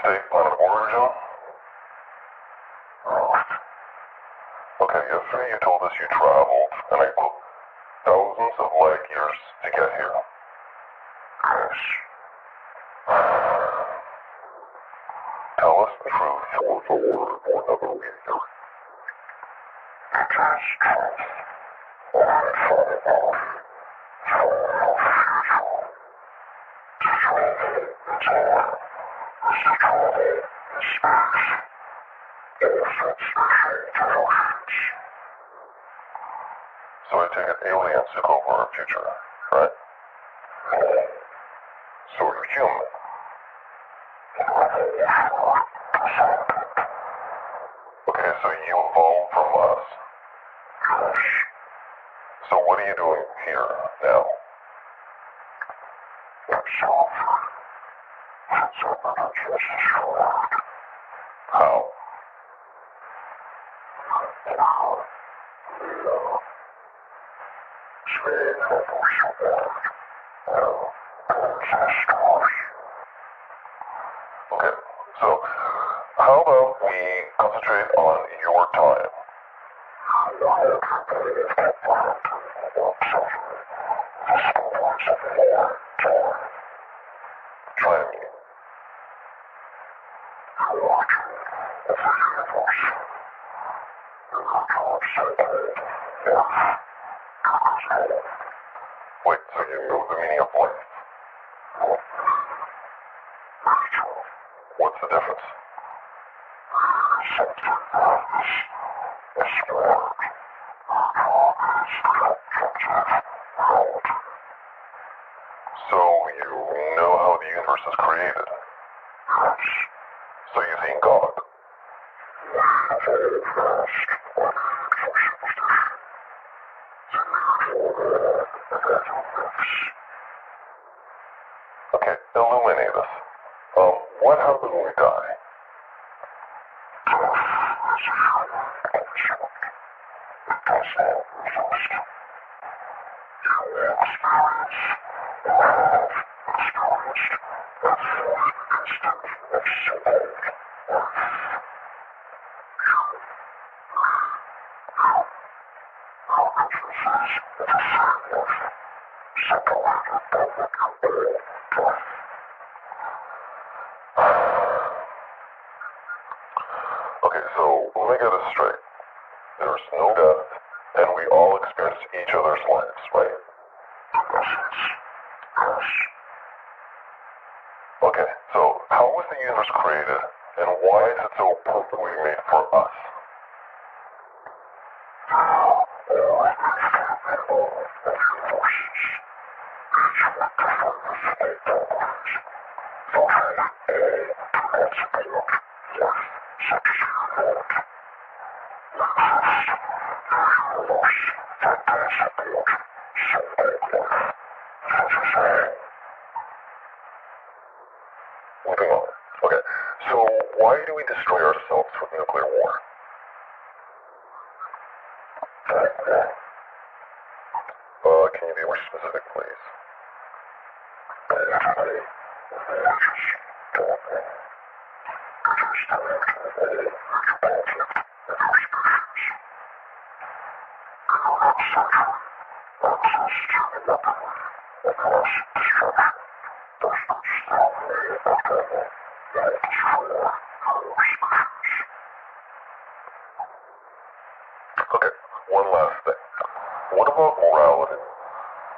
state planet of origin? Okay, yesterday you told us you traveled, and I quote, thousands of light years to get here. Yes. Tell us the truth, or the word will never leave you. It is truth. I far enough. Far enough usual. To travel in time is to travel in space. Different spatial dimensions. So I take it aliens took over our future, right? No. So you're human. Okay, so you evolved from us. Yes. So what are you doing here now? Observer. Observer Jesus word. How? Now. Love. Speak the voice of word. Now. Tells a story. Okay, so how about we concentrate on your time? The whole company is confirmed. Observer. The stories of more time. Try me. Watching of the universe. The control circle. Yes. Control. Wait, so you know the meaning of life? Rachel. What's the difference? Something else. A spark. Always subjective. Out. So you know how the universe is created. Yes. So you think God. Very fast. What superstition. The natural world that lives. Okay, illuminate us. What happens when we die? Death is a human concept. It does not exist. You experience, or have experienced, a full instant of so-called earth. How could you say it is earth, separated by the company of death? Okay, so let me get this straight. There's no death, and we all experience each other's lives, right? Essence. Yes. Okay, so how was the universe created, and why is it so perfectly made for us? Now, all understandable of forces. Each with different stakeholders. For all principled with such support. Exist a universe that does support so-called life. So to say. Moving on. Okay, so why do we destroy ourselves with nuclear war? Can you be more specific, please? Basically, religious dogma. It is directed at all which conflict with our species. Human suffering exists independently of mass destruction, does not strongly whatever may destroy our species. Okay, one last thing. What about morality?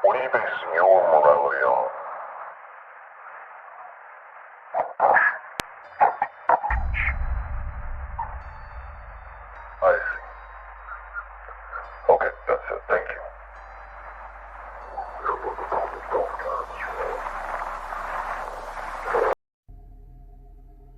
What do you base your morality on? I see. Okay, that's it. Thank you.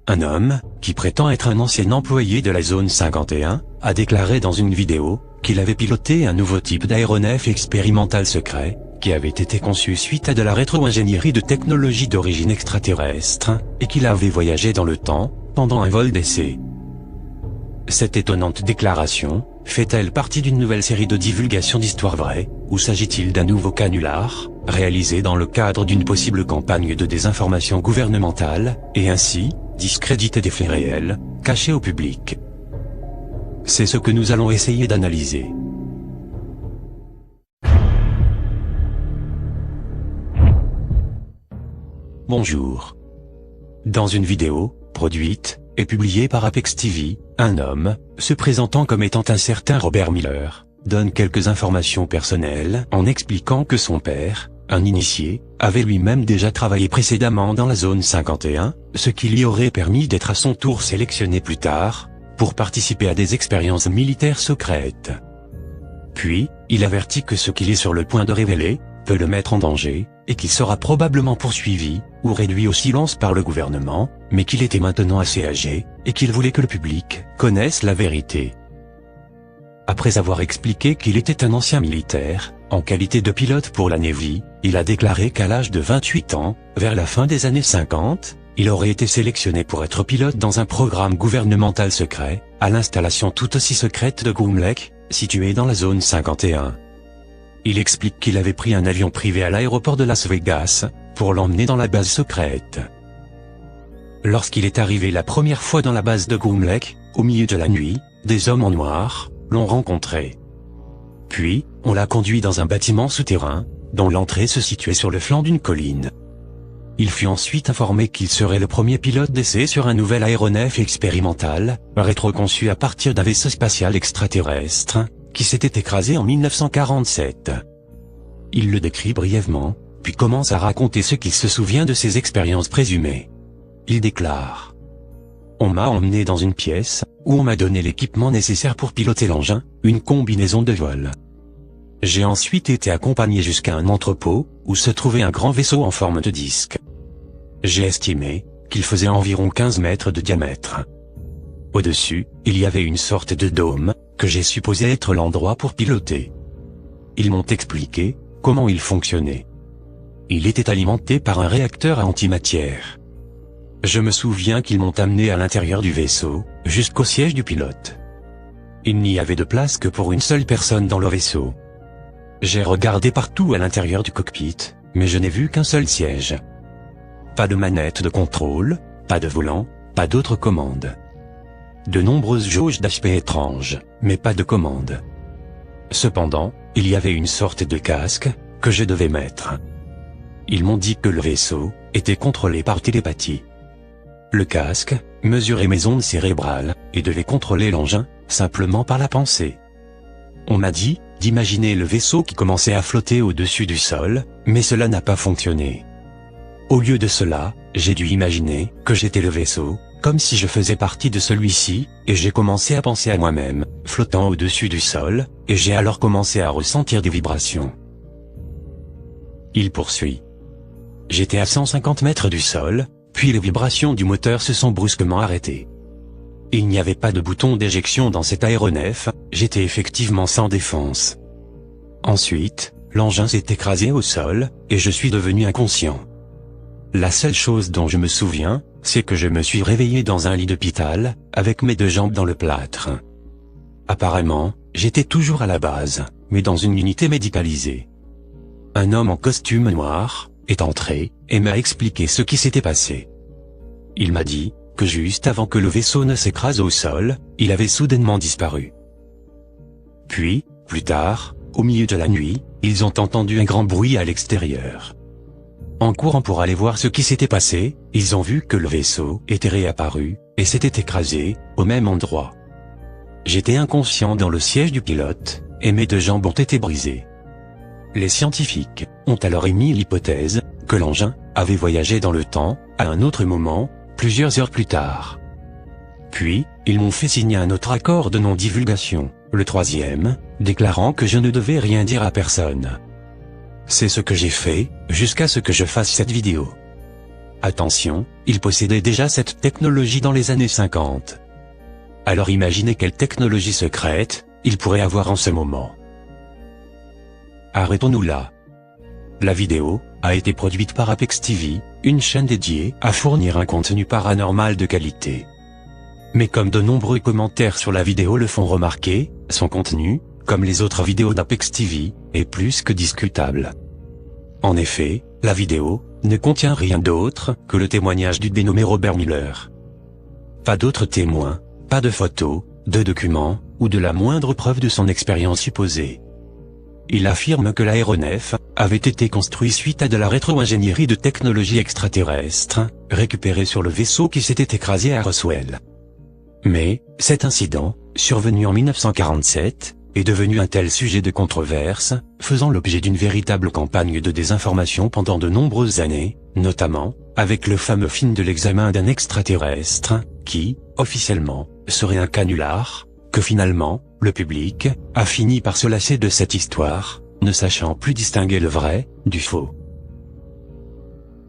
Un homme, qui prétend être un ancien employé de la zone 51, a déclaré dans une vidéo qu'il avait piloté un nouveau type d'aéronef expérimental secret, qui avait été conçu suite à de la rétro-ingénierie de technologie d'origine extraterrestre, et qu'il avait voyagé dans le temps, pendant un vol d'essai. Cette étonnante déclaration, fait-elle partie d'une nouvelle série de divulgations d'histoires vraies, ou s'agit-il d'un nouveau canular, réalisé dans le cadre d'une possible campagne de désinformation gouvernementale, et ainsi, discréditer des faits réels, cachés au public. C'est ce que nous allons essayer d'analyser. Bonjour. Dans une vidéo, produite et publiée par Apex TV, un homme, se présentant comme étant un certain Robert Miller, donne quelques informations personnelles en expliquant que son père, un initié, avait lui-même déjà travaillé précédemment dans la zone 51, ce qui lui aurait permis d'être à son tour sélectionné plus tard, pour participer à des expériences militaires secrètes. Puis, il avertit que ce qu'il est sur le point de révéler, peut le mettre en danger, et qu'il sera probablement poursuivi, ou réduit au silence par le gouvernement, mais qu'il était maintenant assez âgé, et qu'il voulait que le public connaisse la vérité. Après avoir expliqué qu'il était un ancien militaire, en qualité de pilote pour la Navy, il a déclaré qu'à l'âge de 28 ans, vers la fin des années 50, il aurait été sélectionné pour être pilote dans un programme gouvernemental secret, à l'installation tout aussi secrète de Groom Lake, située dans la zone 51. Il explique qu'il avait pris un avion privé à l'aéroport de Las Vegas, pour l'emmener dans la base secrète. Lorsqu'il est arrivé la première fois dans la base de Groom Lake, au milieu de la nuit, des hommes en noir l'ont rencontré. Puis, on l'a conduit dans un bâtiment souterrain, dont l'entrée se situait sur le flanc d'une colline. Il fut ensuite informé qu'il serait le premier pilote d'essai sur un nouvel aéronef expérimental, rétroconçu à partir d'un vaisseau spatial extraterrestre, qui s'était écrasé en 1947. Il le décrit brièvement, puis commence à raconter ce qu'il se souvient de ses expériences présumées. Il déclare: « On m'a emmené dans une pièce, où on m'a donné l'équipement nécessaire pour piloter l'engin, une combinaison de vol. J'ai ensuite été accompagné jusqu'à un entrepôt, où se trouvait un grand vaisseau en forme de disque. J'ai estimé qu'il faisait environ 15 mètres de diamètre. Au-dessus, il y avait une sorte de dôme, que j'ai supposé être l'endroit pour piloter. Ils m'ont expliqué comment il fonctionnait. Il était alimenté par un réacteur à antimatière. Je me souviens qu'ils m'ont amené à l'intérieur du vaisseau, jusqu'au siège du pilote. Il n'y avait de place que pour une seule personne dans le vaisseau. J'ai regardé partout à l'intérieur du cockpit, mais je n'ai vu qu'un seul siège. Pas de manette de contrôle, pas de volant, pas d'autres commandes. De nombreuses jauges d'aspect étrange, mais pas de commande. Cependant, il y avait une sorte de casque, que je devais mettre. Ils m'ont dit que le vaisseau était contrôlé par télépathie. Le casque mesurait mes ondes cérébrales, et devait contrôler l'engin, simplement par la pensée. On m'a dit d'imaginer le vaisseau qui commençait à flotter au-dessus du sol, mais cela n'a pas fonctionné. Au lieu de cela, j'ai dû imaginer que j'étais le vaisseau, comme si je faisais partie de celui-ci, et j'ai commencé à penser à moi-même, flottant au-dessus du sol, et j'ai alors commencé à ressentir des vibrations. Il poursuit. J'étais à 150 mètres du sol, puis les vibrations du moteur se sont brusquement arrêtées. Il n'y avait pas de bouton d'éjection dans cet aéronef, j'étais effectivement sans défense. Ensuite, l'engin s'est écrasé au sol, et je suis devenu inconscient. La seule chose dont je me souviens, c'est que je me suis réveillé dans un lit d'hôpital, avec mes deux jambes dans le plâtre. Apparemment, j'étais toujours à la base, mais dans une unité médicalisée. Un homme en costume noir est entré, et m'a expliqué ce qui s'était passé. Il m'a dit que juste avant que le vaisseau ne s'écrase au sol, il avait soudainement disparu. Puis, plus tard, au milieu de la nuit, ils ont entendu un grand bruit à l'extérieur. En courant pour aller voir ce qui s'était passé, ils ont vu que le vaisseau était réapparu, et s'était écrasé, au même endroit. J'étais inconscient dans le siège du pilote, et mes deux jambes ont été brisées. Les scientifiques ont alors émis l'hypothèse que l'engin avait voyagé dans le temps, à un autre moment, plusieurs heures plus tard. Puis, ils m'ont fait signer un autre accord de non-divulgation, le troisième, déclarant que je ne devais rien dire à personne. C'est ce que j'ai fait, jusqu'à ce que je fasse cette vidéo. Attention, ils possédaient déjà cette technologie dans les années 50. Alors imaginez quelle technologie secrète ils pourraient avoir en ce moment. Arrêtons-nous là. La vidéo a été produite par Apex TV, une chaîne dédiée à fournir un contenu paranormal de qualité. Mais comme de nombreux commentaires sur la vidéo le font remarquer, son contenu, comme les autres vidéos d'Apex TV, est plus que discutable. En effet, la vidéo ne contient rien d'autre que le témoignage du dénommé Robert Miller. pas d'autres témoins, pas de photos, de documents, ou de la moindre preuve de son expérience supposée. Il affirme que l'aéronef avait été construit suite à de la rétro-ingénierie de technologie extraterrestre, récupérée sur le vaisseau qui s'était écrasé à Roswell. Mais, cet incident, survenu en 1947, est devenu un tel sujet de controverse, faisant l'objet d'une véritable campagne de désinformation pendant de nombreuses années, notamment, avec le fameux film de l'examen d'un extraterrestre, qui, officiellement, serait un canular, que finalement, le public, a fini par se lasser de cette histoire, ne sachant plus distinguer le vrai, du faux.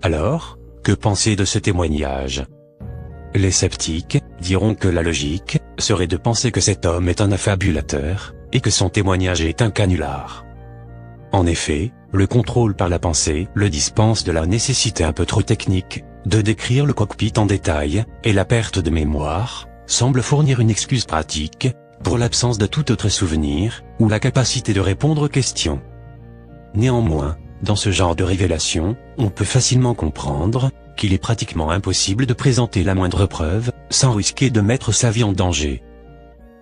Alors, que penser de ce témoignage ? Les sceptiques diront que la logique serait de penser que cet homme est un affabulateur, et que son témoignage est un canular. En effet, le contrôle par la pensée le dispense de la nécessité un peu trop technique de décrire le cockpit en détail, et la perte de mémoire semble fournir une excuse pratique pour l'absence de tout autre souvenir, ou la capacité de répondre aux questions. Néanmoins, dans ce genre de révélation, on peut facilement comprendre qu'il est pratiquement impossible de présenter la moindre preuve, sans risquer de mettre sa vie en danger.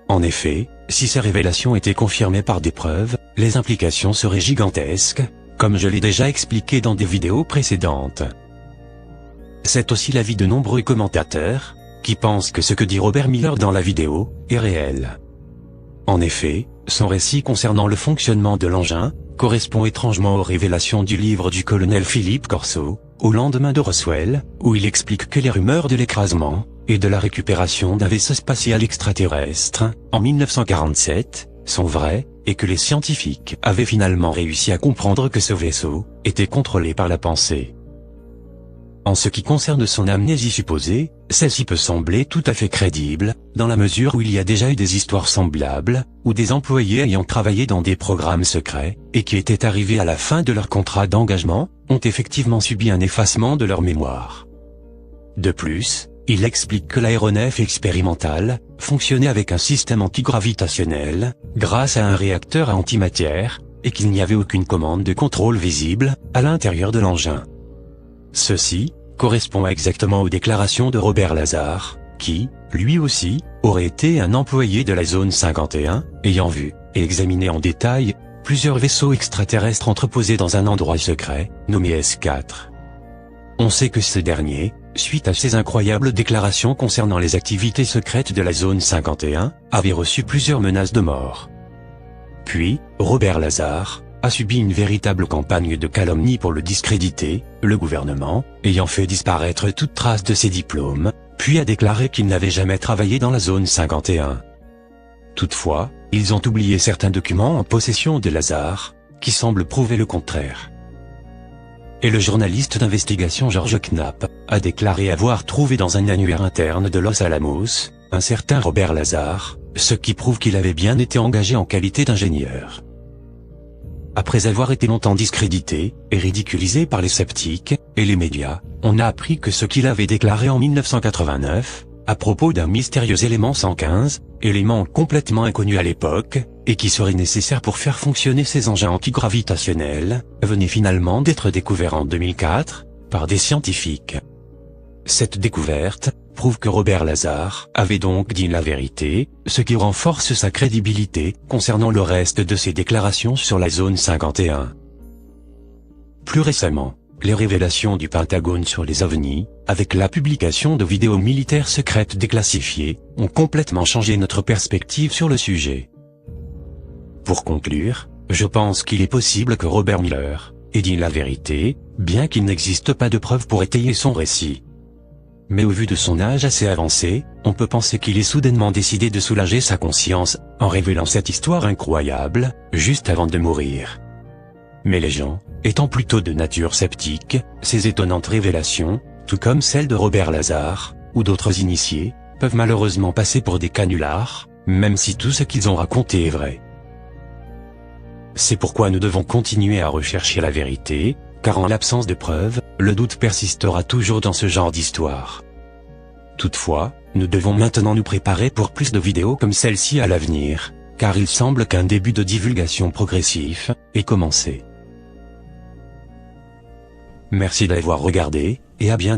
En effet, si ces révélations étaient confirmées par des preuves, les implications seraient gigantesques, comme je l'ai déjà expliqué dans des vidéos précédentes. C'est aussi l'avis de nombreux commentateurs, qui pensent que ce que dit Robert Miller dans la vidéo, est réel. En effet, son récit concernant le fonctionnement de l'engin, correspond étrangement aux révélations du livre du colonel Philippe Corso, au lendemain de Roswell, où il explique que les rumeurs de l'écrasement, et de la récupération d'un vaisseau spatial extraterrestre, en 1947, sont vraies, et que les scientifiques avaient finalement réussi à comprendre que ce vaisseau était contrôlé par la pensée. En ce qui concerne son amnésie supposée, celle-ci peut sembler tout à fait crédible, dans la mesure où il y a déjà eu des histoires semblables, où des employés ayant travaillé dans des programmes secrets, et qui étaient arrivés à la fin de leur contrat d'engagement, ont effectivement subi un effacement de leur mémoire. De plus, il explique que l'aéronef expérimental fonctionnait avec un système antigravitationnel, grâce à un réacteur à antimatière, et qu'il n'y avait aucune commande de contrôle visible à l'intérieur de l'engin. Ceci correspond exactement aux déclarations de Robert Lazar, qui, lui aussi, aurait été un employé de la zone 51, ayant vu et examiné en détail plusieurs vaisseaux extraterrestres entreposés dans un endroit secret, nommé S4. On sait que ce dernier, suite à ces incroyables déclarations concernant les activités secrètes de la zone 51, avait reçu plusieurs menaces de mort. Puis, Robert Lazar a subi une véritable campagne de calomnie pour le discréditer, le gouvernement ayant fait disparaître toute trace de ses diplômes, puis a déclaré qu'il n'avait jamais travaillé dans la zone 51. Toutefois, ils ont oublié certains documents en possession de Lazar, qui semblent prouver le contraire. Et le journaliste d'investigation George Knapp a déclaré avoir trouvé dans un annuaire interne de Los Alamos un certain Robert Lazar, ce qui prouve qu'il avait bien été engagé en qualité d'ingénieur. Après avoir été longtemps discrédité et ridiculisé par les sceptiques et les médias, on a appris que ce qu'il avait déclaré en 1989, à propos d'un mystérieux élément 115, élément complètement inconnu à l'époque, et qui serait nécessaire pour faire fonctionner ces engins antigravitationnels, venait finalement d'être découvert en 2004, par des scientifiques. Cette découverte prouve que Robert Lazar avait donc dit la vérité, ce qui renforce sa crédibilité concernant le reste de ses déclarations sur la zone 51. Plus récemment, les révélations du Pentagone sur les ovnis, avec la publication de vidéos militaires secrètes déclassifiées, ont complètement changé notre perspective sur le sujet. Pour conclure, je pense qu'il est possible que Robert Miller ait dit la vérité, bien qu'il n'existe pas de preuves pour étayer son récit. Mais au vu de son âge assez avancé, on peut penser qu'il ait soudainement décidé de soulager sa conscience, en révélant cette histoire incroyable, juste avant de mourir. Mais les gens, étant plutôt de nature sceptique, ces étonnantes révélations, tout comme celles de Robert Lazar, ou d'autres initiés, peuvent malheureusement passer pour des canulars, même si tout ce qu'ils ont raconté est vrai. C'est pourquoi nous devons continuer à rechercher la vérité, car en l'absence de preuves, le doute persistera toujours dans ce genre d'histoire. Toutefois, nous devons maintenant nous préparer pour plus de vidéos comme celle-ci à l'avenir, car il semble qu'un début de divulgation progressif ait commencé. Merci d'avoir regardé, et à bientôt.